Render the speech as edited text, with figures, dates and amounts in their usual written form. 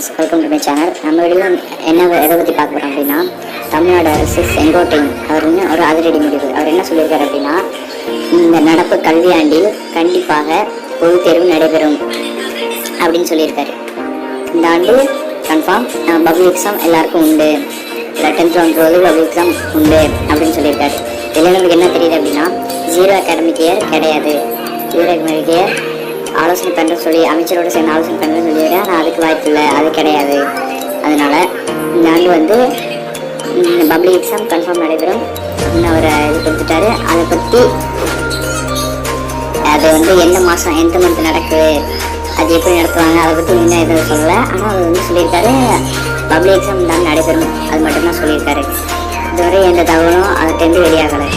Friends, welcome to my channel. நம்ம video என்ன எதை பற்றி பார்க்க போகிறோம் அப்படின்னா, தமிழ்நாடு அரசு செங்கோட்டையன் அவர் ஒரு அதிரடி முடிவு. அவர் என்ன சொல்லியிருக்காரு அப்படின்னா, இந்த நடப்பு கல்வியாண்டில் கண்டிப்பாக பொதுத் தேர்வு நடைபெறும் அப்படின்னு சொல்லியிருக்காரு. இந்த ஆண்டு கன்ஃபார்ம் பப்ளிக் எக்ஸாம் எல்லாருக்கும் உண்டு, 10th 12th பப்ளிக் எக்ஸாம் உண்டு அப்படின்னு சொல்லியிருக்காரு. இதில் நமக்கு என்ன தெரியுது அப்படின்னா, 0 அகாடமிக் இயர் கிடையாது. 0 அகாடமிக் இயர் ஆலோசனை பண்ணுறேன்னு சொல்லி அமைச்சரோட சேர்ந்து ஆலோசனை பண்ணுறேன்னு சொல்லியிருக்கேன். ஆனால் அதுக்கு வாய்ப்பு இல்லை, அது கிடையாது. அதனால் இந்த ஆண்டு பப்ளிக் எக்ஸாம் கன்ஃபார்ம் நடைபெறும் இன்னும் ஒரு இது கொடுத்துட்டாரு. அதை பற்றி அது எந்த மாதம் எந்த மந்த் நடக்குது, அது எப்படி நடத்துவாங்க, அதை பற்றி இன்னும் எதுவும் சொல்லலை. ஆனால் அவர் சொல்லியிருக்காரு பப்ளிக் எக்ஸாம் தான் நடைபெறும், அது மட்டும்தான் சொல்லியிருக்காரு. இதுவரை எந்த தகவலும் அதை வெளியாகலை.